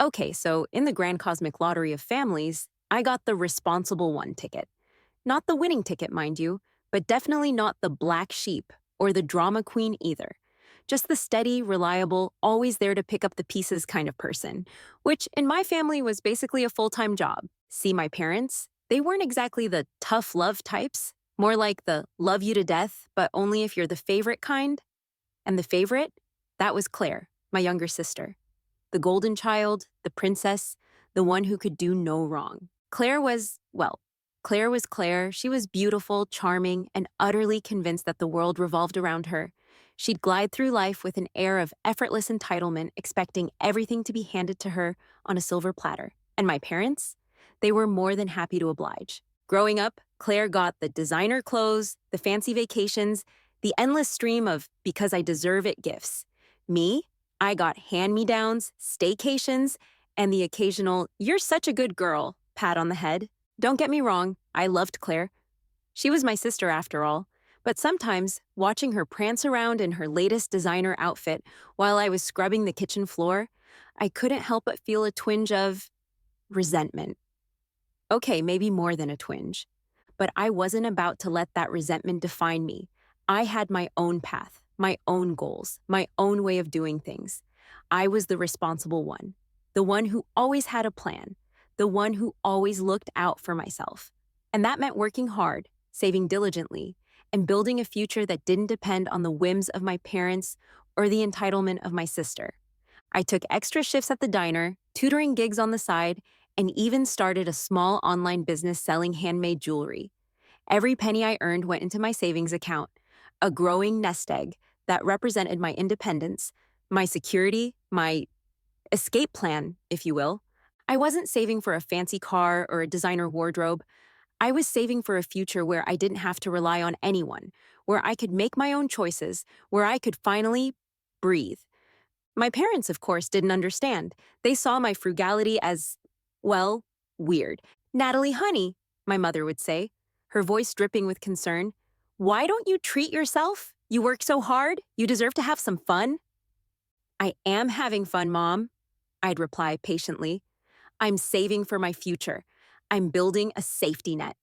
Okay, so in the grand cosmic lottery of families, I got the responsible one ticket. Not the winning ticket, mind you, but definitely not the black sheep or the drama queen either. Just the steady, reliable, always there to pick up the pieces kind of person, which in my family was basically a full time job. See, my parents, they weren't exactly the tough love types, more like the love you to death, but only if you're the favorite kind. And the favorite? That was Claire, my younger sister. The golden child, the princess, the one who could do no wrong. Claire was Claire. She was beautiful, charming, and utterly convinced that the world revolved around her. She'd glide through life with an air of effortless entitlement, expecting everything to be handed to her on a silver platter. And my parents? They were more than happy to oblige. Growing up, Claire got the designer clothes, the fancy vacations, the endless stream of because I deserve it gifts. Me? I got hand-me-downs, staycations, and the occasional, you're such a good girl, pat on the head. Don't get me wrong, I loved Claire. She was my sister after all. But sometimes, watching her prance around in her latest designer outfit while I was scrubbing the kitchen floor, I couldn't help but feel a twinge of resentment. Okay, maybe more than a twinge. But I wasn't about to let that resentment define me. I had my own path, my own goals, my own way of doing things. I was the responsible one, the one who always had a plan, the one who always looked out for myself. And that meant working hard, saving diligently, and building a future that didn't depend on the whims of my parents or the entitlement of my sister. I took extra shifts at the diner, tutoring gigs on the side, and even started a small online business selling handmade jewelry. Every penny I earned went into my savings account, a growing nest egg that represented my independence, my security, my escape plan, if you will. I wasn't saving for a fancy car or a designer wardrobe. I was saving for a future where I didn't have to rely on anyone, where I could make my own choices, where I could finally breathe. My parents, of course, didn't understand. They saw my frugality as, well, weird. Natalie, honey, my mother would say, her voice dripping with concern, why don't you treat yourself? You work so hard, you deserve to have some fun. I am having fun, Mom, I'd reply patiently. I'm saving for my future. I'm building a safety net.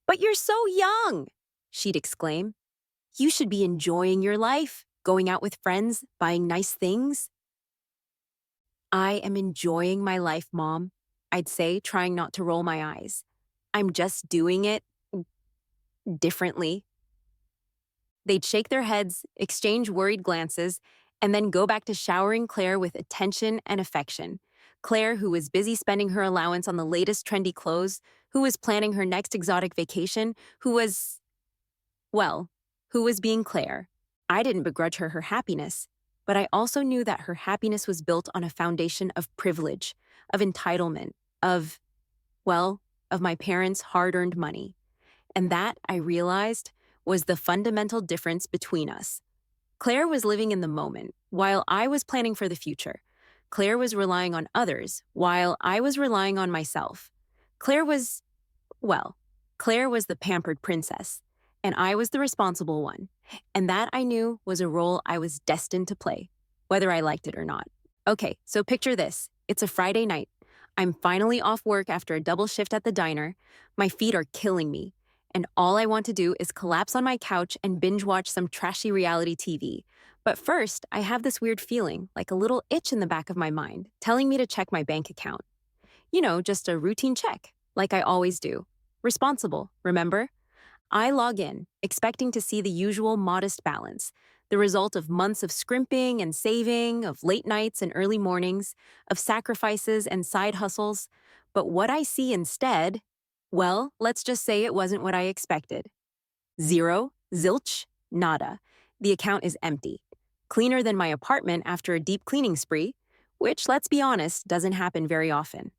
But you're so young, she'd exclaim. You should be enjoying your life, going out with friends, buying nice things. I am enjoying my life, Mom, I'd say, trying not to roll my eyes. I'm just doing it differently. They'd shake their heads, exchange worried glances, and then go back to showering Claire with attention and affection. Claire, who was busy spending her allowance on the latest trendy clothes, who was planning her next exotic vacation, well, who was being Claire. I didn't begrudge her happiness, but I also knew that her happiness was built on a foundation of privilege, of entitlement, well, of my parents' hard-earned money. And that, I realized, was the fundamental difference between us. Claire was living in the moment, while I was planning for the future. Claire was relying on others, while I was relying on myself. Well, Claire was the pampered princess, and I was the responsible one. And that, I knew, was a role I was destined to play, whether I liked it or not. Okay, so picture this. It's a Friday night. I'm finally off work after a double shift at the diner. My feet are killing me, and all I want to do is collapse on my couch and binge watch some trashy reality TV. But first, I have this weird feeling, like a little itch in the back of my mind, telling me to check my bank account. You know, just a routine check, like I always do. Responsible, remember? I log in, expecting to see the usual modest balance, the result of months of scrimping and saving, of late nights and early mornings, of sacrifices and side hustles. But what I see instead, well, let's just say it wasn't what I expected. Zero, zilch, nada. The account is empty. Cleaner than my apartment after a deep cleaning spree, which, let's be honest, doesn't happen very often.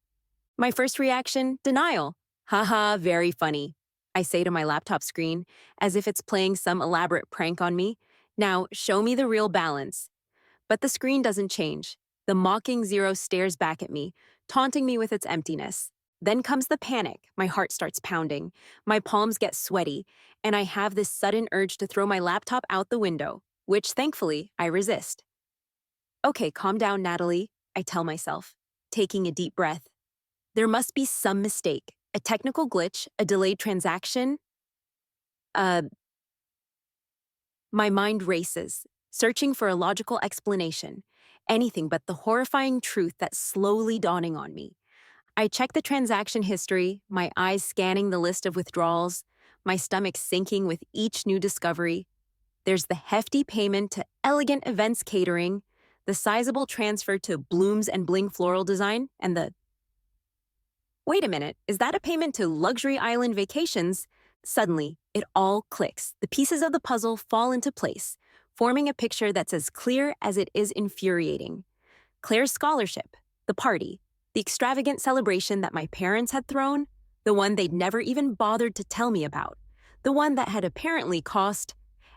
My first reaction, denial. Haha, very funny, I say to my laptop screen, as if it's playing some elaborate prank on me. Now, show me the real balance. But the screen doesn't change. The mocking zero stares back at me, taunting me with its emptiness. Then comes the panic. My heart starts pounding. My palms get sweaty, and I have this sudden urge to throw my laptop out the window, which, thankfully, I resist. Okay, calm down, Natalie, I tell myself. taking a deep breath. There must be some mistake, a technical glitch, a delayed transaction. Uh, my mind races, searching for a logical explanation. Anything but the horrifying truth that's slowly dawning on me. I check the transaction history, my eyes scanning the list of withdrawals, my stomach sinking with each new discovery. There's the hefty payment to Elegant Events Catering, the sizable transfer to Blooms and Bling Floral Design, and the wait a minute, is that a payment to Luxury Island Vacations? Suddenly, it all clicks. The pieces of the puzzle fall into place, forming a picture that's as clear as it is infuriating. Claire's scholarship, the party, the extravagant celebration that my parents had thrown, the one they'd never even bothered to tell me about, the one that had apparently cost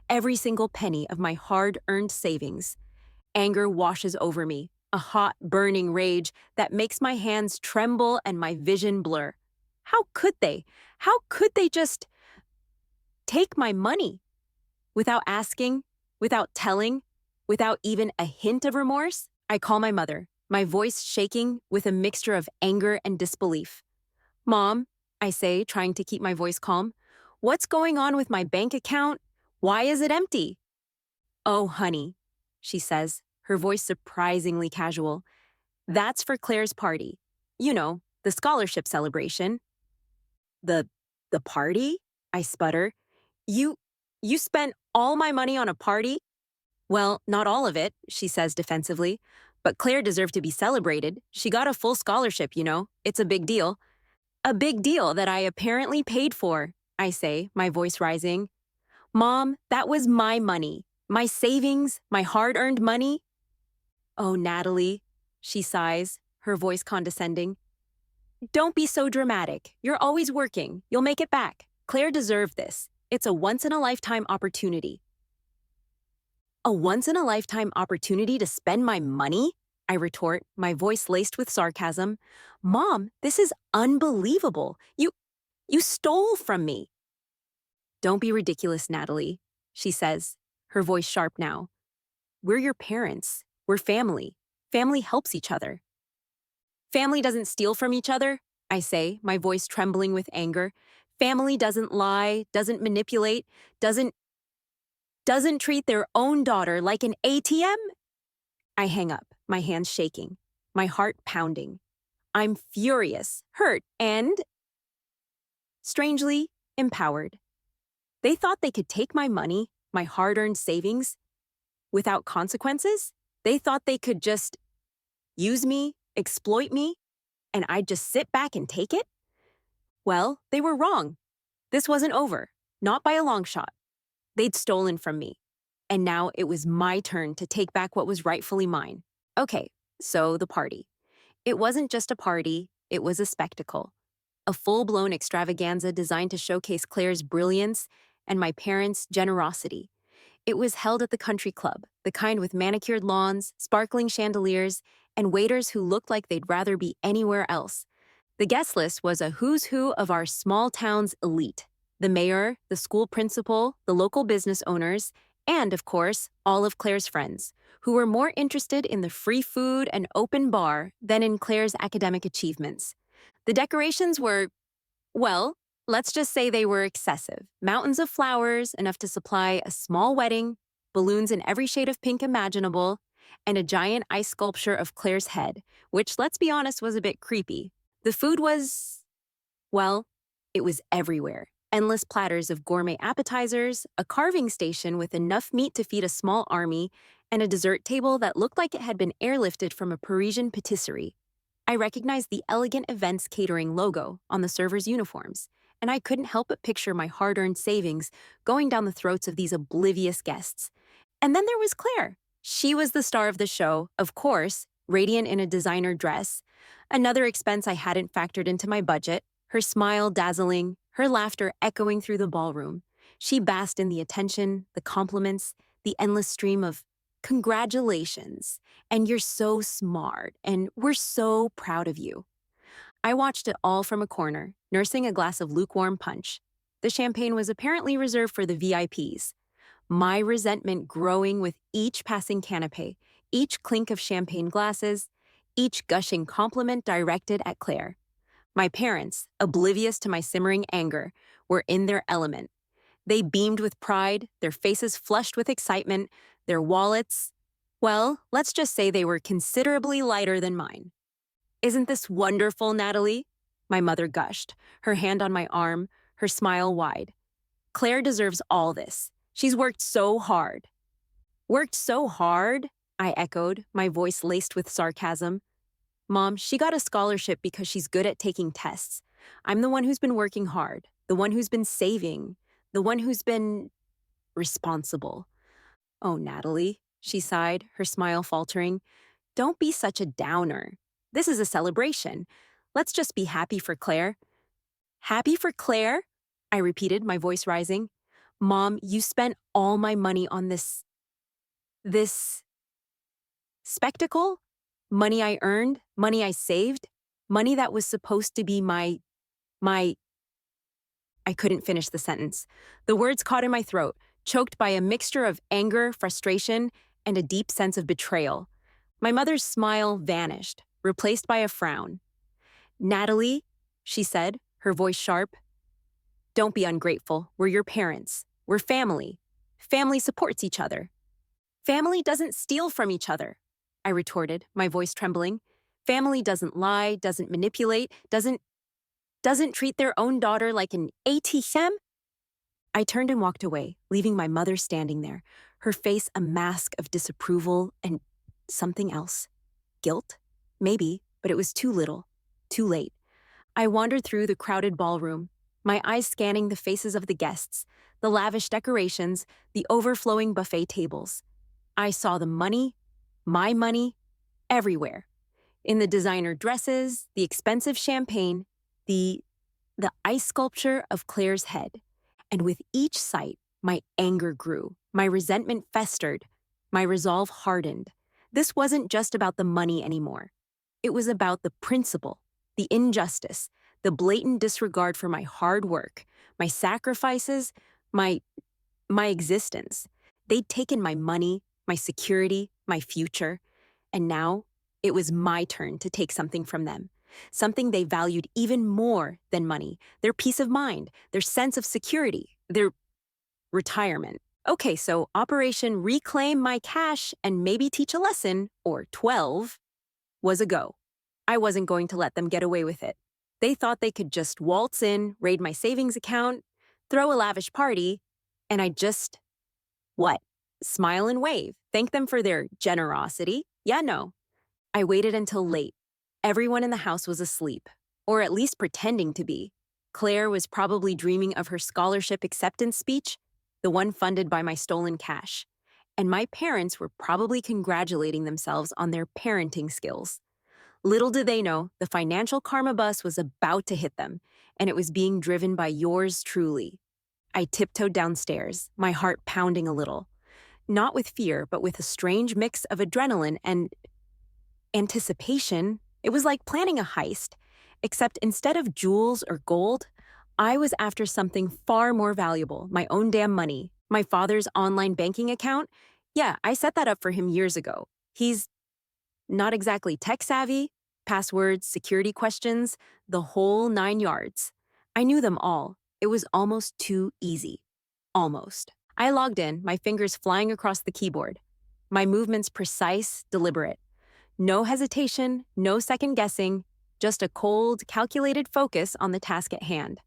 every single penny of my hard-earned savings. Anger washes over me, a hot, burning rage that makes my hands tremble and my vision blur. How could they? How could they just take my money? Without asking, without telling, without even a hint of remorse? I call my mother, my voice shaking with a mixture of anger and disbelief. Mom, I say, trying to keep my voice calm, what's going on with my bank account? Why is it empty? Oh, honey, she says, her voice surprisingly casual. That's for Claire's party. You know, the scholarship celebration. The the party? I sputter. You you spent all my money on a party? Well, not all of it, she says defensively. But Claire deserved to be celebrated. She got a full scholarship, you know. It's a big deal. A big deal that I apparently paid for, I say, my voice rising. Mom, that was my money. My savings, my hard-earned money. Oh, Natalie, she sighs, her voice condescending. Don't be so dramatic. You're always working. You'll make it back. Claire deserved this. It's a once-in-a-lifetime opportunity. A once-in-a-lifetime opportunity to spend my money? I retort, my voice laced with sarcasm. Mom, this is unbelievable. You stole from me. Don't be ridiculous, Natalie, she says, her voice sharp now. We're your parents. We're family. Family helps each other. Family doesn't steal from each other, I say, my voice trembling with anger. Family doesn't lie, doesn't manipulate, doesn't treat their own daughter like an ATM. I hang up, my hands shaking, my heart pounding. I'm furious, hurt, and strangely empowered. They thought they could take my money, my hard-earned savings, without consequences? They thought they could just use me, exploit me, and I'd just sit back and take it? Well, they were wrong. This wasn't over, not by a long shot. They'd stolen from me, and now it was my turn to take back what was rightfully mine. Okay, so the party. It wasn't just a party, it was a spectacle. A full-blown extravaganza designed to showcase Claire's brilliance and my parents' generosity. It was held at the country club, the kind with manicured lawns, sparkling chandeliers, and waiters who looked like they'd rather be anywhere else. The guest list was a who's who of our small town's elite. The mayor, the school principal, the local business owners, and, of course, all of Claire's friends, who were more interested in the free food and open bar than in Claire's academic achievements. The decorations were, well, let's just say they were excessive. Mountains of flowers, enough to supply a small wedding, balloons in every shade of pink imaginable, and a giant ice sculpture of Claire's head, which, let's be honest, was a bit creepy. The food was, well, it was everywhere. Endless platters of gourmet appetizers, a carving station with enough meat to feed a small army, and a dessert table that looked like it had been airlifted from a Parisian patisserie. I recognized the Elegant Events Catering logo on the servers' uniforms, and I couldn't help but picture my hard-earned savings going down the throats of these oblivious guests. And then there was Claire. She was the star of the show, of course, radiant in a designer dress. Another expense I hadn't factored into my budget, her smile dazzling, her laughter echoing through the ballroom. She basked in the attention, the compliments, the endless stream of congratulations, and you're so smart, and we're so proud of you. I watched it all from a corner, nursing a glass of lukewarm punch. The champagne was apparently reserved for the VIPs. My resentment growing with each passing canapé, each clink of champagne glasses, each gushing compliment directed at Claire. My parents, oblivious to my simmering anger, were in their element. They beamed with pride, their faces flushed with excitement, their wallets, well, let's just say they were considerably lighter than mine. Isn't this wonderful, Natalie? My mother gushed, her hand on my arm, her smile wide. Claire deserves all this. She's worked so hard. Worked so hard? I echoed, my voice laced with sarcasm. Mom, she got a scholarship because she's good at taking tests. I'm the one who's been working hard, the one who's been saving, the one who's been responsible. Oh, Natalie, she sighed, her smile faltering. Don't be such a downer. This is a celebration. Let's just be happy for Claire. Happy for Claire? I repeated, my voice rising. Mom, you spent all my money on this spectacle? Money I earned, money I saved, money that was supposed to be my. I couldn't finish the sentence. The words caught in my throat, choked by a mixture of anger, frustration, and a deep sense of betrayal. My mother's smile vanished, replaced by a frown. Natalie, she said, her voice sharp, don't be ungrateful. We're your parents. We're family. Family supports each other. Family doesn't steal from each other, I retorted, my voice trembling. Family doesn't lie, doesn't manipulate, doesn't treat their own daughter like an ATM. I turned and walked away, leaving my mother standing there, her face a mask of disapproval and something else. Guilt? Maybe, but it was too little, too late. I wandered through the crowded ballroom, my eyes scanning the faces of the guests, the lavish decorations, the overflowing buffet tables. I saw the money, my money, everywhere. In the designer dresses, the expensive champagne, the ice sculpture of Claire's head. And with each sight, my anger grew, my resentment festered, my resolve hardened. This wasn't just about the money anymore. It was about the principle, the injustice, the blatant disregard for my hard work, my sacrifices, my existence. They'd taken my money, my security, my future, and now it was my turn to take something from them. Something they valued even more than money, their peace of mind, their sense of security, their retirement. Okay, so Operation Reclaim My Cash and Maybe Teach a Lesson, or 12, was a go. I wasn't going to let them get away with it. They thought they could just waltz in, raid my savings account, throw a lavish party, and I'd just, what? Smile and wave, thank them for their generosity? Yeah, no. I waited until late. Everyone in the house was asleep, or at least pretending to be. Claire was probably dreaming of her scholarship acceptance speech, the one funded by my stolen cash. And my parents were probably congratulating themselves on their parenting skills. Little did they know, the financial karma bus was about to hit them, and it was being driven by yours truly. I tiptoed downstairs, my heart pounding a little. Not with fear, but with a strange mix of adrenaline and anticipation. It was like planning a heist, except instead of jewels or gold, I was after something far more valuable, my own damn money, my father's online banking account. Yeah, I set that up for him years ago. He's not exactly tech-savvy, passwords, security questions, the whole 9 yards. I knew them all. It was almost too easy. Almost. I logged in, my fingers flying across the keyboard. My movements precise, deliberate. No hesitation, no second guessing, just a cold, calculated focus on the task at hand.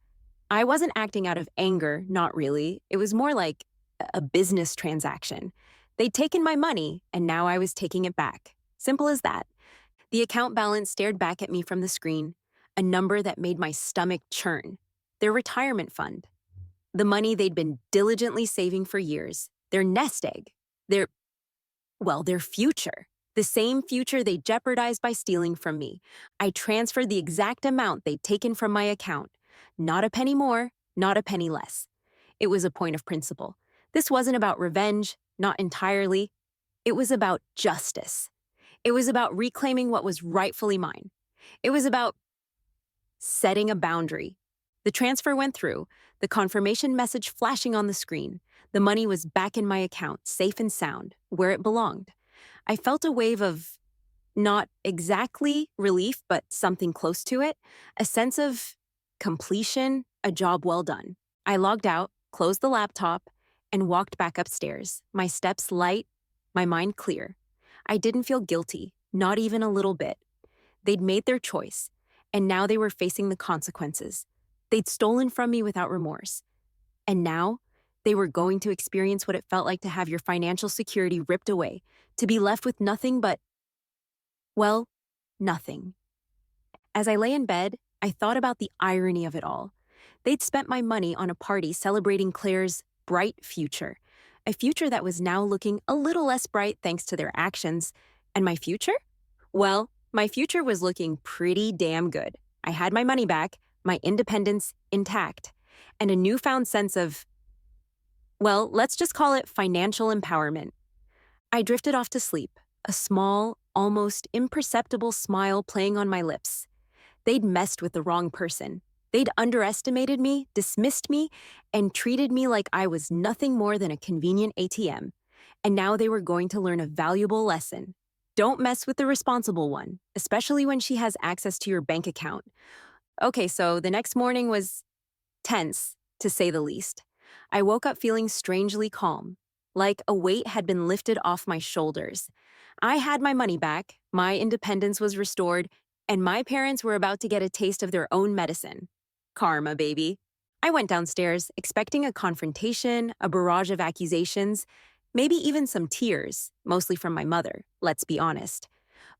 I wasn't acting out of anger, not really. It was more like a business transaction. They'd taken my money, and now I was taking it back. Simple as that. The account balance stared back at me from the screen, a number that made my stomach churn. Their retirement fund. The money they'd been diligently saving for years. Their nest egg. Their future. The same future they jeopardized by stealing from me. I transferred the exact amount they'd taken from my account. Not a penny more, not a penny less. It was a point of principle. This wasn't about revenge, not entirely. It was about justice. It was about reclaiming what was rightfully mine. It was about setting a boundary. The transfer went through, the confirmation message flashing on the screen. The money was back in my account, safe and sound, where it belonged. I felt a wave of Not exactly relief, but something close to it. A sense of completion, a job well done. I logged out, closed the laptop, and walked back upstairs, my steps light, my mind clear. I didn't feel guilty, not even a little bit. They'd made their choice, and now they were facing the consequences. They'd stolen from me without remorse. And now, they were going to experience what it felt like to have your financial security ripped away, to be left with nothing but, well, nothing. As I lay in bed, I thought about the irony of it all. They'd spent my money on a party celebrating Claire's bright future, a future that was now looking a little less bright thanks to their actions. And my future? Well, my future was looking pretty damn good. I had my money back, my independence intact, and a newfound sense of, well, let's just call it financial empowerment. I drifted off to sleep, a small, almost imperceptible smile playing on my lips. They'd messed with the wrong person. They'd underestimated me, dismissed me, and treated me like I was nothing more than a convenient ATM. And now they were going to learn a valuable lesson. Don't mess with the responsible one, especially when she has access to your bank account. Okay, so the next morning was tense, to say the least. I woke up feeling strangely calm, like a weight had been lifted off my shoulders. I had my money back, my independence was restored, and my parents were about to get a taste of their own medicine. Karma, baby. I went downstairs, expecting a confrontation, a barrage of accusations, maybe even some tears, mostly from my mother, let's be honest.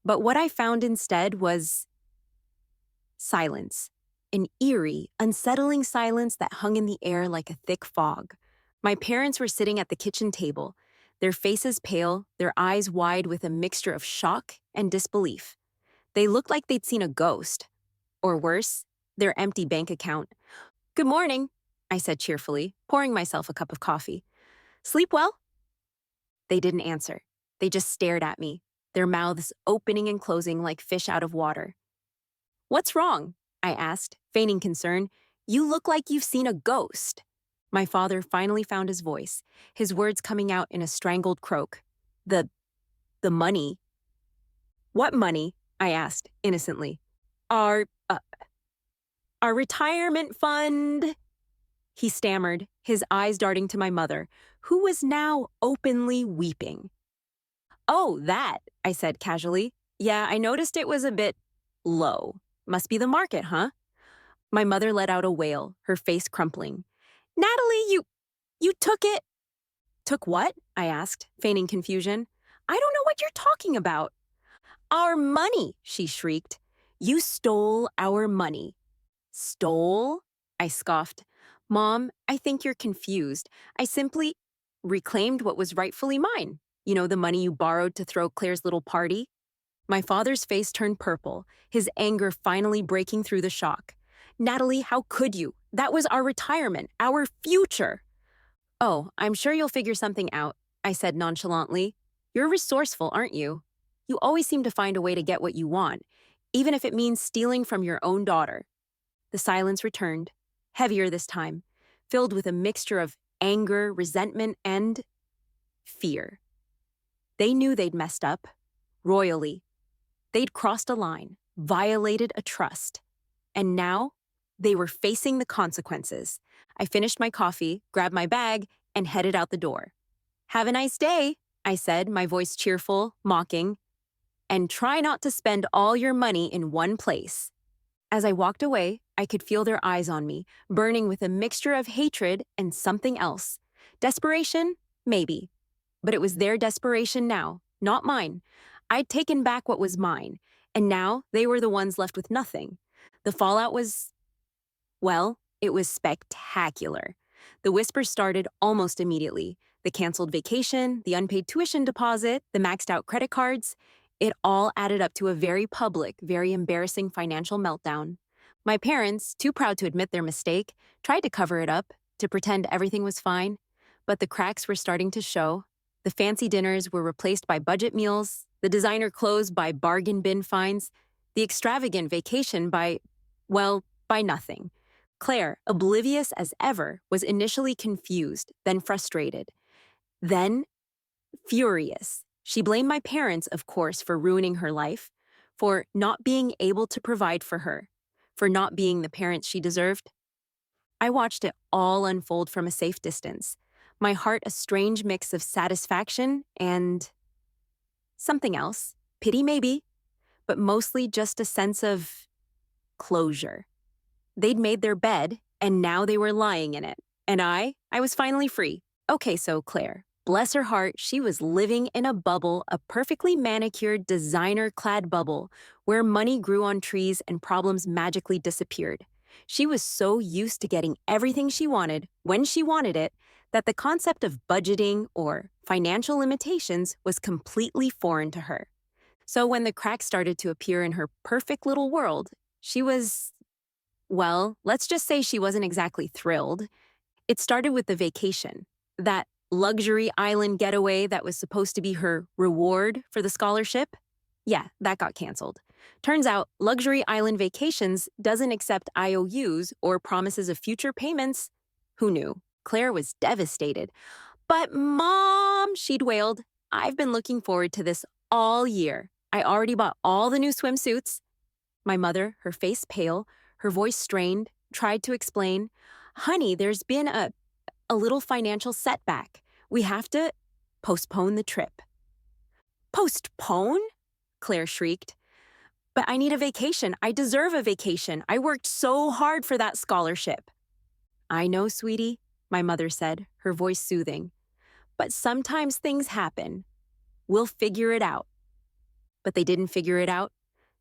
But what I found instead was silence. An eerie, unsettling silence that hung in the air like a thick fog. My parents were sitting at the kitchen table, their faces pale, their eyes wide with a mixture of shock and disbelief. They looked like they'd seen a ghost. Or worse, their empty bank account. "Good morning," I said cheerfully, pouring myself a cup of coffee. "Sleep well?" They didn't answer. They just stared at me, their mouths opening and closing like fish out of water. "What's wrong?" I asked, feigning concern. "You look like you've seen a ghost." My father finally found his voice, his words coming out in a strangled croak. The money." "What money?" I asked, innocently. Our, uh, our retirement fund," he stammered, his eyes darting to my mother, who was now openly weeping. "Oh, that," I said casually. "Yeah, I noticed it was a bit low. Must be the market, huh?" My mother let out a wail, her face crumpling. "Natalie, you took it." "Took what?" I asked, feigning confusion. "I don't know what you're talking about." "Our money," she shrieked. "You stole our money." "Stole?" I scoffed. "Mom, I think you're confused. I simply reclaimed what was rightfully mine. You know, the money you borrowed to throw Claire's little party?" My father's face turned purple, his anger finally breaking through the shock. "Natalie, how could you? That was our retirement, our future." "Oh, I'm sure you'll figure something out," I said nonchalantly. "You're resourceful, aren't you? You always seem to find a way to get what you want, even if it means stealing from your own daughter." The silence returned, heavier this time, filled with a mixture of anger, resentment, and fear. They knew they'd messed up, royally. They'd crossed a line, violated a trust. And now, they were facing the consequences. I finished my coffee, grabbed my bag, and headed out the door. "Have a nice day," I said, my voice cheerful, mocking. "And try not to spend all your money in one place." As I walked away, I could feel their eyes on me, burning with a mixture of hatred and something else. Desperation? Maybe. But it was their desperation now, not mine. I'd taken back what was mine, and now they were the ones left with nothing. The fallout was, well, it was spectacular. The whispers started almost immediately. The canceled vacation, the unpaid tuition deposit, the maxed out credit cards. It all added up to a very public, very embarrassing financial meltdown. My parents, too proud to admit their mistake, tried to cover it up, to pretend everything was fine. But the cracks were starting to show. The fancy dinners were replaced by budget meals, the designer clothes by bargain bin finds, the extravagant vacation by, well, by nothing. Claire, oblivious as ever, was initially confused, then frustrated, then furious. She blamed my parents, of course, for ruining her life, for not being able to provide for her, for not being the parents she deserved. I watched it all unfold from a safe distance, my heart a strange mix of satisfaction and something else. Pity, maybe, but mostly just a sense of closure. They'd made their bed, and now they were lying in it. And I was finally free. Okay, so Claire, bless her heart, she was living in a bubble, a perfectly manicured, designer clad bubble, where money grew on trees and problems magically disappeared. She was so used to getting everything she wanted, when she wanted it, that the concept of budgeting or financial limitations was completely foreign to her. So when the cracks started to appear in her perfect little world, she was, well, let's just say she wasn't exactly thrilled. It started with the vacation, that luxury island getaway that was supposed to be her reward for the scholarship. Yeah, that got canceled. Turns out, luxury island vacations doesn't accept IOUs or promises of future payments. Who knew? Claire was devastated. But Mom, she'd wailed, I've been looking forward to this all year. I already bought all the new swimsuits. My mother, her face pale, her voice strained, tried to explain, Honey, there's been a little financial setback. We have to postpone the trip. Postpone? Claire shrieked. But I need a vacation. I deserve a vacation. I worked so hard for that scholarship. I know, sweetie, my mother said, her voice soothing. But sometimes things happen. We'll figure it out. But they didn't figure it out.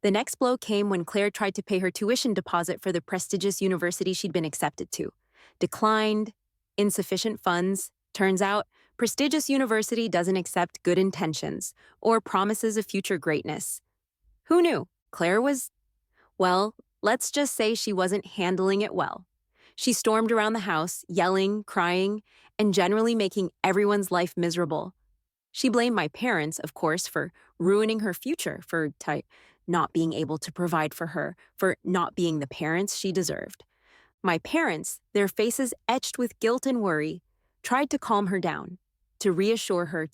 The next blow came when Claire tried to pay her tuition deposit for the prestigious university she'd been accepted to. Declined, insufficient funds. Turns out, prestigious university doesn't accept good intentions or promises of future greatness. Who knew? Claire was, well, let's just say she wasn't handling it well. She stormed around the house, yelling, crying, and generally making everyone's life miserable. She blamed my parents, of course, for ruining her future, for not being able to provide for her, for not being the parents she deserved. My parents, their faces etched with guilt and worry, tried to calm her down, to reassure her,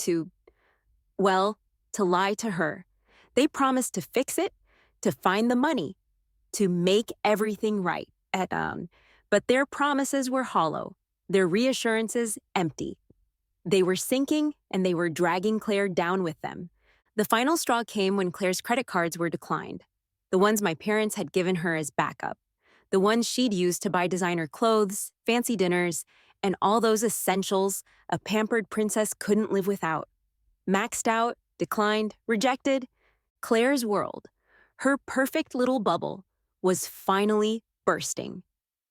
well, to lie to her. They promised to fix it, to find the money, to make everything right. But their promises were hollow, their reassurances empty. They were sinking, and they were dragging Claire down with them. The final straw came when Claire's credit cards were declined, the ones my parents had given her as backup, the ones she'd used to buy designer clothes, fancy dinners, and all those essentials a pampered princess couldn't live without. Maxed out, declined, rejected, Claire's world, her perfect little bubble, was finally bursting.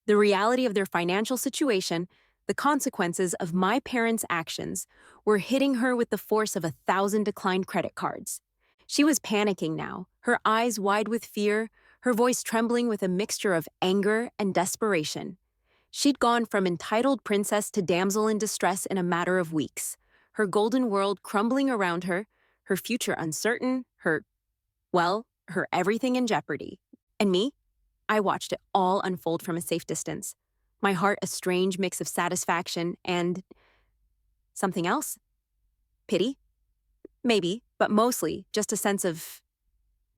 The reality of their financial situation, the consequences of my parents' actions, were hitting her with the force of 1,000 declined credit cards. She was panicking now, her eyes wide with fear, her voice trembling with a mixture of anger and desperation. She'd gone from entitled princess to damsel in distress in a matter of weeks, her golden world crumbling around her future uncertain, her everything in jeopardy. And me? I watched it all unfold from a safe distance, my heart a strange mix of satisfaction and something else. Pity? Maybe, but mostly just a sense of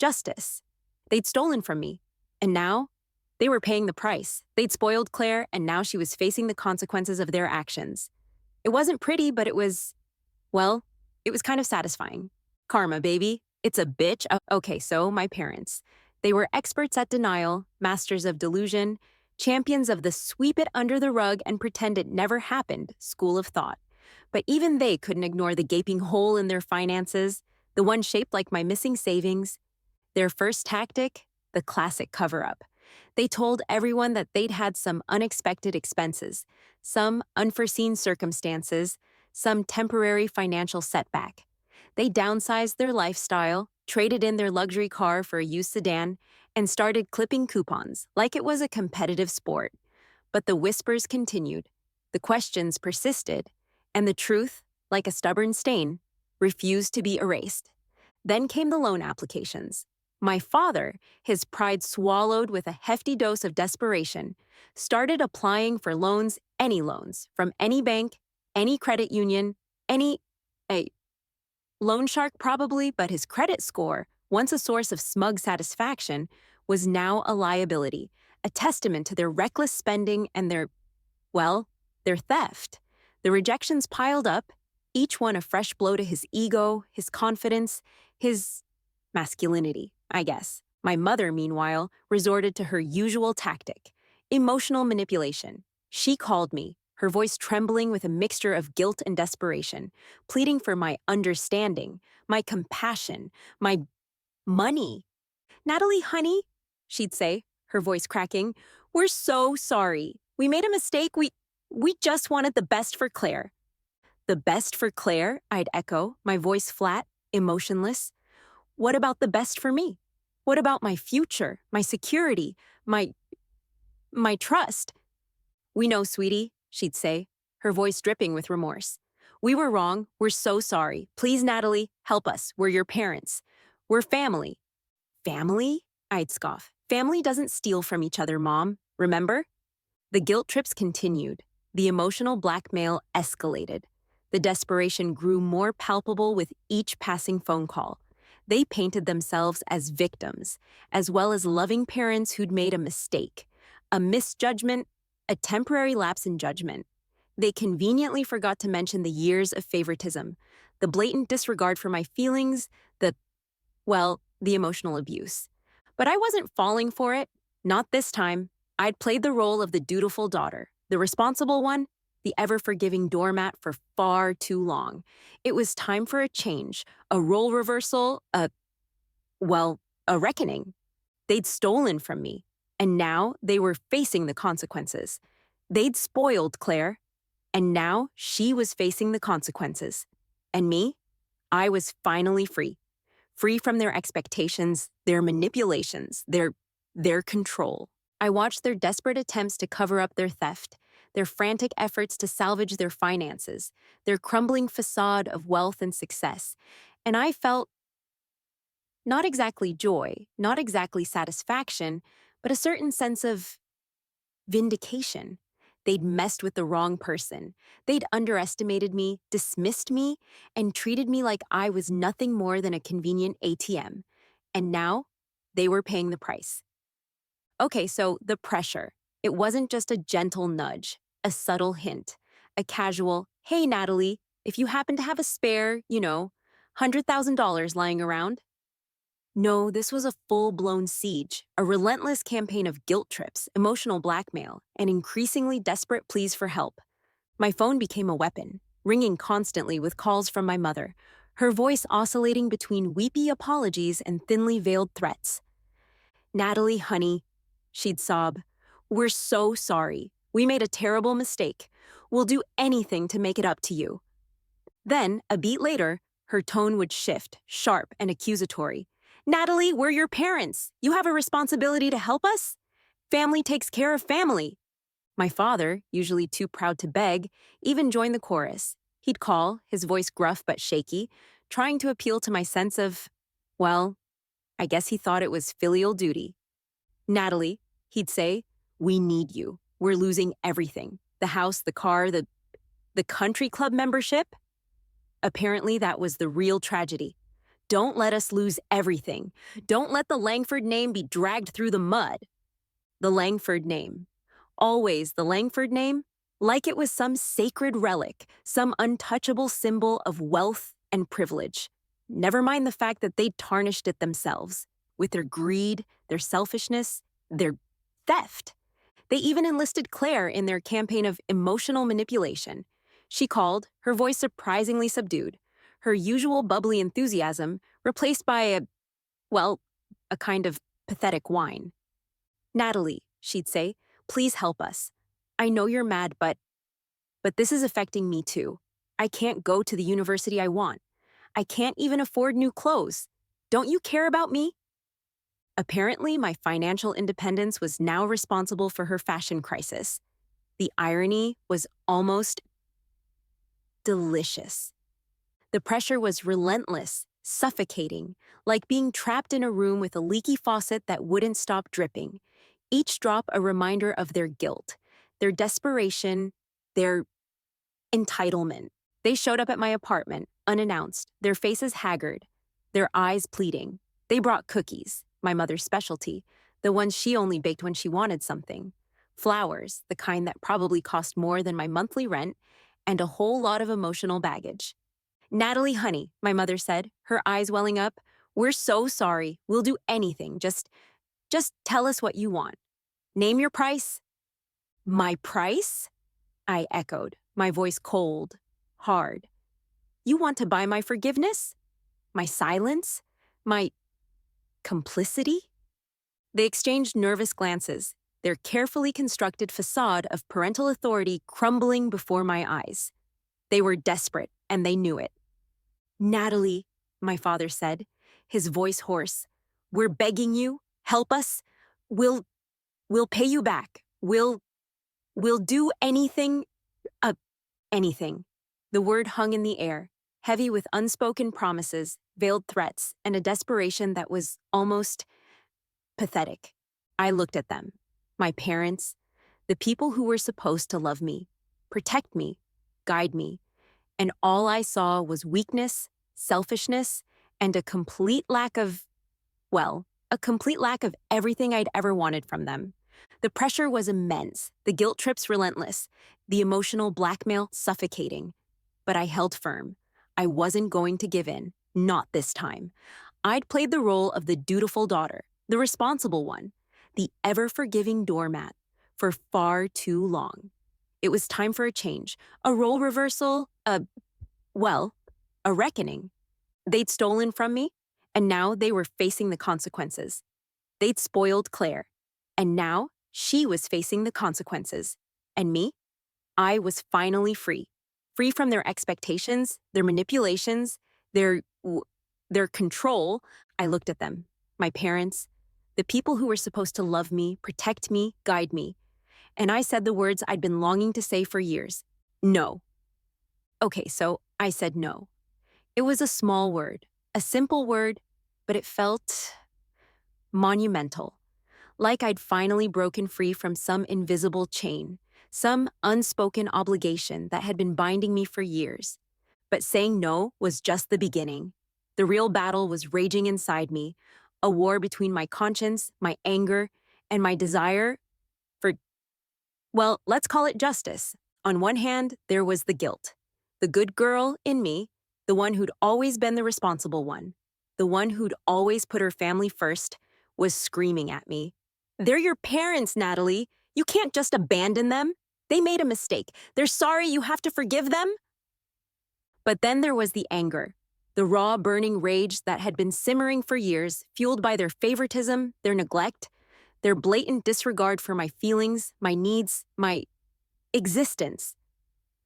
justice. They'd stolen from me, and now they were paying the price. They'd spoiled Claire, and now she was facing the consequences of their actions. It wasn't pretty, but well, it was kind of satisfying. Karma, baby. It's a bitch. Okay, so my parents. They were experts at denial, masters of delusion, champions of the sweep it under the rug and pretend it never happened school of thought. But even they couldn't ignore the gaping hole in their finances, the one shaped like my missing savings. Their first tactic, the classic cover-up. They told everyone that they'd had some unexpected expenses, some unforeseen circumstances, some temporary financial setback. They downsized their lifestyle, traded in their luxury car for a used sedan, and started clipping coupons like it was a competitive sport. But the whispers continued, the questions persisted, and the truth, like a stubborn stain, refused to be erased. Then came the loan applications. My father, his pride swallowed with a hefty dose of desperation, started applying for loans, any loans, from any bank, any credit union, any... Loan shark probably, but his credit score, once a source of smug satisfaction, was now a liability, a testament to their reckless spending and well, their theft. The rejections piled up, each one a fresh blow to his ego, his confidence, his masculinity, I guess. My mother, meanwhile, resorted to her usual tactic emotional manipulation. She called me, her voice trembling with a mixture of guilt and desperation, pleading for my understanding, my compassion, my money. Natalie, honey, she'd say, her voice cracking, we're so sorry. We made a mistake. We just wanted the best for Claire. The best for Claire, I'd echo, my voice flat, emotionless. What about the best for me? What about my future, my security, my trust? We know, sweetie, she'd say, her voice dripping with remorse. We were wrong. We're so sorry. Please, Natalie, help us. We're your parents. We're family. Family? I'd scoff. Family doesn't steal from each other, Mom. Remember? The guilt trips continued. The emotional blackmail escalated. The desperation grew more palpable with each passing phone call. They painted themselves as victims, as well as loving parents who'd made a mistake, a misjudgment, a temporary lapse in judgment. They conveniently forgot to mention the years of favoritism, the blatant disregard for my feelings, the emotional abuse. But I wasn't falling for it. Not this time. I'd played the role of the dutiful daughter, the responsible one, the ever-forgiving doormat for far too long. It was time for a change, a role reversal, a reckoning. They'd stolen from me, and now they were facing the consequences. They'd spoiled Claire, and now she was facing the consequences. And me? I was finally free. Free from their expectations, their manipulations, their control. I watched their desperate attempts to cover up their theft, their frantic efforts to salvage their finances, their crumbling facade of wealth and success, and I felt not exactly joy, not exactly satisfaction, but a certain sense of vindication. They'd messed with the wrong person. They'd underestimated me, dismissed me, and treated me like I was nothing more than a convenient ATM. And now, they were paying the price. Okay, so the pressure. It wasn't just a gentle nudge, a subtle hint, a casual, hey, Natalie, if you happen to have a spare, $100,000 lying around. No, this was a full-blown siege, a relentless campaign of guilt trips, emotional blackmail, and increasingly desperate pleas for help. My phone became a weapon, ringing constantly with calls from my mother, her voice oscillating between weepy apologies and thinly veiled threats. Natalie, honey, she'd sob, we're so sorry. We made a terrible mistake. We'll do anything to make it up to you. Then, a beat later, her tone would shift, sharp and accusatory. Natalie, we're your parents. You have a responsibility to help us? Family takes care of family. My father, usually too proud to beg, even joined the chorus. He'd call, his voice gruff but shaky, trying to appeal to my sense of, I guess he thought it was filial duty. Natalie, he'd say, we need you. We're losing everything. The house, the car, the country club membership. Apparently, that was the real tragedy. Don't let us lose everything. Don't let the Langford name be dragged through the mud. The Langford name. Always the Langford name, like it was some sacred relic, some untouchable symbol of wealth and privilege. Never mind the fact that they'd tarnished it themselves, with their greed, their selfishness, their theft. They even enlisted Claire in their campaign of emotional manipulation. She called, her voice surprisingly subdued, her usual bubbly enthusiasm replaced by a kind of pathetic whine. Natalie, she'd say, please help us. I know you're mad, but this is affecting me too. I can't go to the university I want. I can't even afford new clothes. Don't you care about me? Apparently, my financial independence was now responsible for her fashion crisis. The irony was almost delicious. The pressure was relentless, suffocating, like being trapped in a room with a leaky faucet that wouldn't stop dripping. Each drop a reminder of their guilt, their desperation, their entitlement. They showed up at my apartment, unannounced, their faces haggard, their eyes pleading. They brought cookies, my mother's specialty, the ones she only baked when she wanted something. Flowers, the kind that probably cost more than my monthly rent, and a whole lot of emotional baggage. Natalie, honey, my mother said, her eyes welling up, we're so sorry. We'll do anything. Just tell us what you want. Name your price. My price? I echoed, my voice cold, hard. You want to buy my forgiveness? My silence? My complicity? They exchanged nervous glances, their carefully constructed facade of parental authority crumbling before my eyes. They were desperate, and they knew it. Natalie, my father said, his voice hoarse, we're begging you, help us. We'll pay you back. We'll do anything, anything. The word hung in the air, heavy with unspoken promises, veiled threats, and a desperation that was almost pathetic. I looked at them, my parents, the people who were supposed to love me, protect me, guide me, and all I saw was weakness, selfishness, and a complete lack of, a complete lack of everything I'd ever wanted from them. The pressure was immense, the guilt trips relentless, the emotional blackmail suffocating. But I held firm. I wasn't going to give in, not this time. I'd played the role of the dutiful daughter, the responsible one, the ever-forgiving doormat, for far too long. It was time for a change, a role reversal, a reckoning. They'd stolen from me, and now they were facing the consequences. They'd spoiled Claire, and now she was facing the consequences. And me? I was finally free. Free from their expectations, their manipulations, their control. I looked at them, my parents, the people who were supposed to love me, protect me, guide me. And I said the words I'd been longing to say for years. No. Okay, so I said no. It was a small word, a simple word, but it felt monumental. Like I'd finally broken free from some invisible chain, some unspoken obligation that had been binding me for years. But saying no was just the beginning. The real battle was raging inside me, a war between my conscience, my anger, and my desire for, let's call it justice. On one hand, there was the guilt. The good girl in me, the one who'd always been the responsible one, the one who'd always put her family first, was screaming at me. They're your parents, Natalie. You can't just abandon them. They made a mistake. They're sorry, you have to forgive them. But then there was the anger, the raw, burning rage that had been simmering for years, fueled by their favoritism, their neglect, their blatant disregard for my feelings, my needs, my existence.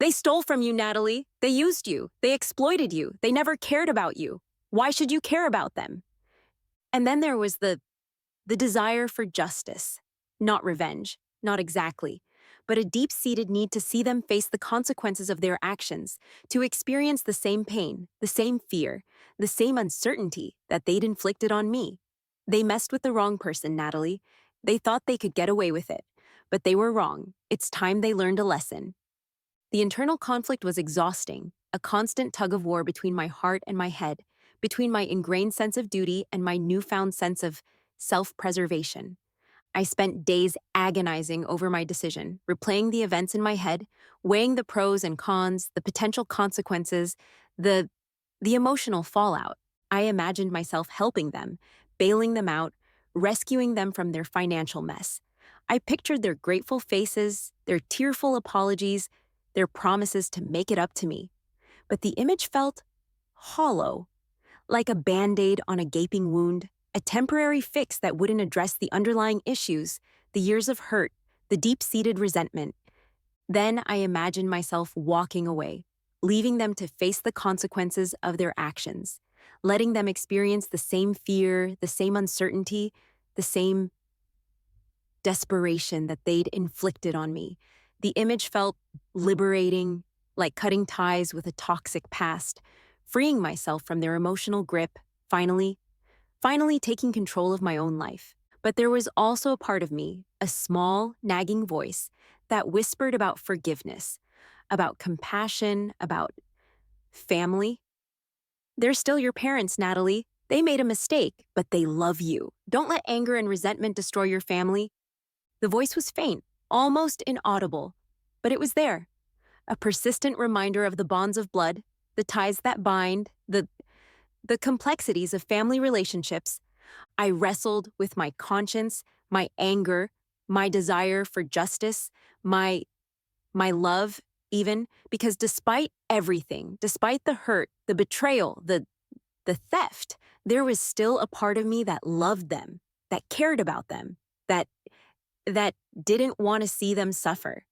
They stole from you, Natalie. They used you. They exploited you. They never cared about you. Why should you care about them? And then there was the desire for justice, not revenge, not exactly, but a deep-seated need to see them face the consequences of their actions, to experience the same pain, the same fear, the same uncertainty that they'd inflicted on me. They messed with the wrong person, Natalie. They thought they could get away with it, but they were wrong. It's time they learned a lesson. The internal conflict was exhausting, a constant tug-of-war between my heart and my head, between my ingrained sense of duty and my newfound sense of self-preservation. I spent days agonizing over my decision, replaying the events in my head, weighing the pros and cons, the potential consequences, the emotional fallout. I imagined myself helping them, bailing them out, rescuing them from their financial mess. I pictured their grateful faces, their tearful apologies, their promises to make it up to me. But the image felt hollow, like a Band-Aid on a gaping wound, a temporary fix that wouldn't address the underlying issues, the years of hurt, the deep-seated resentment. Then I imagined myself walking away, leaving them to face the consequences of their actions, letting them experience the same fear, the same uncertainty, the same desperation that they'd inflicted on me. The image felt liberating, like cutting ties with a toxic past, freeing myself from their emotional grip, finally taking control of my own life. But there was also a part of me, a small, nagging voice, that whispered about forgiveness, about compassion, about family. They're still your parents, Natalie. They made a mistake, but they love you. Don't let anger and resentment destroy your family. The voice was faint, almost inaudible, but it was there. A persistent reminder of the bonds of blood, the ties that bind, the complexities of family relationships. I wrestled with my conscience, my anger, my desire for justice, my my love even because despite everything, despite the hurt, the betrayal, the theft, there was still a part of me that loved them, that cared about them, that that didn't want to see them suffer.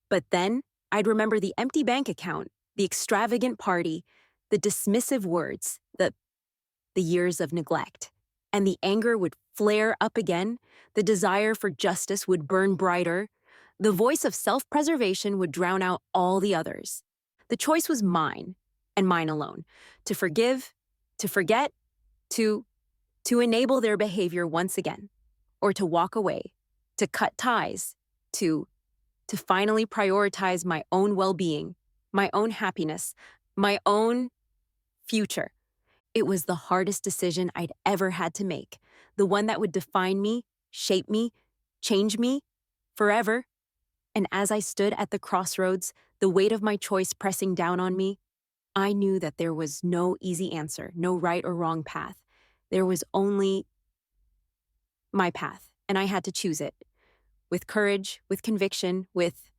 But then I'd remember the empty bank account, the extravagant party, the dismissive words, the years of neglect. And the anger would flare up again, the desire for justice would burn brighter, the voice of self-preservation would drown out all the others. The choice was mine, and mine alone, to forgive, to forget, to to enable their behavior once again, or to walk away, to cut ties, to to finally prioritize my own well-being, my own happiness, my own future. It was the hardest decision I'd ever had to make, the one that would define me, shape me, change me forever. And as I stood at the crossroads, the weight of my choice pressing down on me, I knew that there was no easy answer, no right or wrong path. There was only my path, and I had to choose it with courage, with conviction, with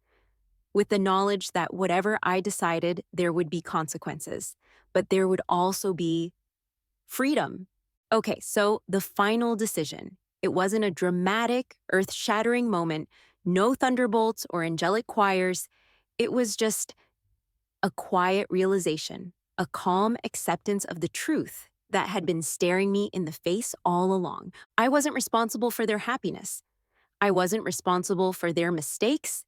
the knowledge that whatever I decided, there would be consequences, but there would also be freedom. Okay, so the final decision. It wasn't a dramatic, earth-shattering moment, no thunderbolts or angelic choirs. It was just a quiet realization, a calm acceptance of the truth that had been staring me in the face all along. I wasn't responsible for their happiness. I wasn't responsible for their mistakes.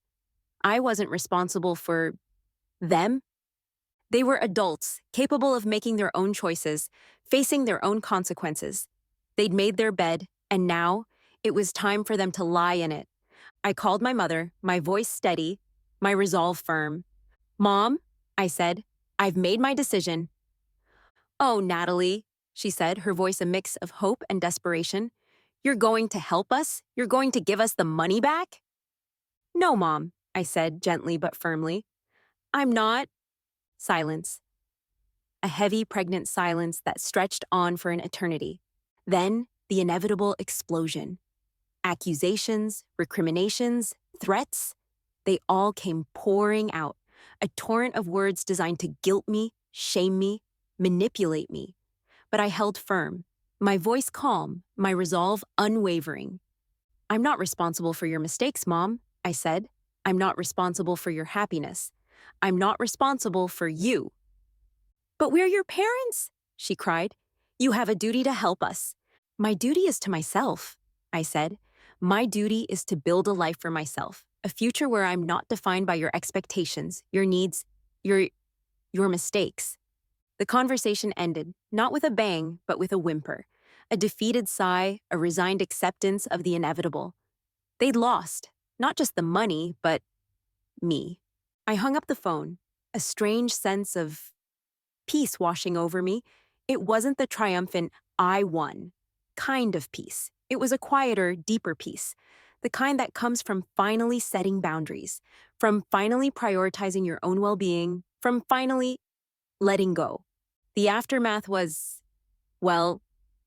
I wasn't responsible for them. They were adults, capable of making their own choices, facing their own consequences. They'd made their bed, and now it was time for them to lie in it. I called my mother, my voice steady, my resolve firm. "Mom," I said, "I've made my decision." "Oh, Natalie," she said, her voice a mix of hope and desperation. "You're going to help us? You're going to give us the money back?" "No, Mom," I said, gently but firmly. "I'm not." Silence. A heavy, pregnant silence that stretched on for an eternity. Then, the inevitable explosion. Accusations, recriminations, threats, they all came pouring out, a torrent of words designed to guilt me, shame me, manipulate me. But I held firm, my voice calm, my resolve unwavering. "I'm not responsible for your mistakes, Mom," I said. "I'm not responsible for your happiness. I'm not responsible for you." "But we're your parents," she cried. "You have a duty to help us." "My duty is to myself," I said. "My duty is to build a life for myself, a future where I'm not defined by your expectations, your needs, your mistakes." The conversation ended, not with a bang, but with a whimper, a defeated sigh, a resigned acceptance of the inevitable. They'd lost, not just the money, but me. I hung up the phone, a strange sense of peace washing over me. It wasn't the triumphant, "I won" kind of peace. It was a quieter, deeper peace, the kind that comes from finally setting boundaries, from finally prioritizing your own well-being, from finally letting go. The aftermath was, well,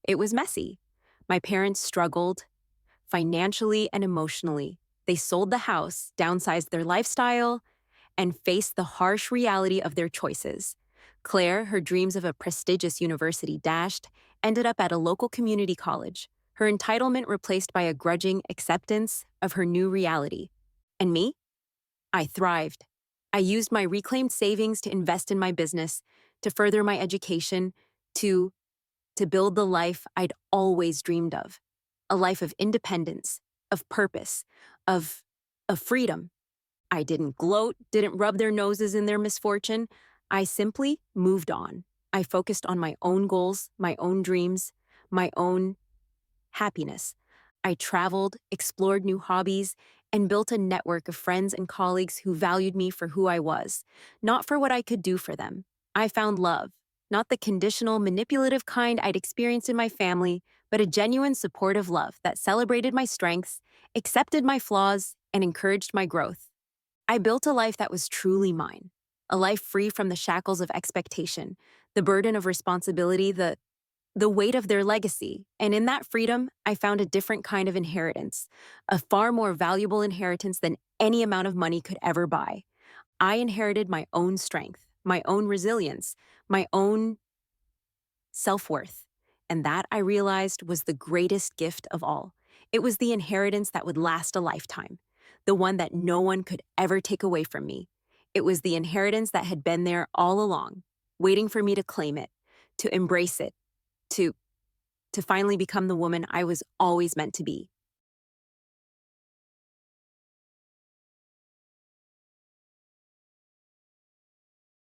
it was messy. My parents struggled financially and emotionally. They sold the house, downsized their lifestyle, and faced the harsh reality of their choices. Claire, her dreams of a prestigious university dashed, ended up at a local community college, her entitlement replaced by a grudging acceptance of her new reality. And me? I thrived. I used my reclaimed savings to invest in my business, to further my education, to build the life I'd always dreamed of. A life of independence, of purpose, of freedom. I didn't gloat, didn't rub their noses in their misfortune. I simply moved on. I focused on my own goals, my own dreams, my own happiness. I traveled, explored new hobbies, and built a network of friends and colleagues who valued me for who I was, not for what I could do for them. I found love, Not the conditional, manipulative kind I'd experienced in my family, but a genuine supportive love that celebrated my strengths, accepted my flaws, and encouraged my growth. I built a life that was truly mine, a life free from the shackles of expectation, the burden of responsibility, the weight of their legacy. And in that freedom, I found a different kind of inheritance, a far more valuable inheritance than any amount of money could ever buy. I inherited my own strength, my own resilience, my own self worth. And that, I realized, was the greatest gift of all. It was the inheritance that would last a lifetime, the one that no one could ever take away from me. It was the inheritance that had been there all along, waiting for me to claim it, to embrace it, to, to finally become the woman I was always meant to be.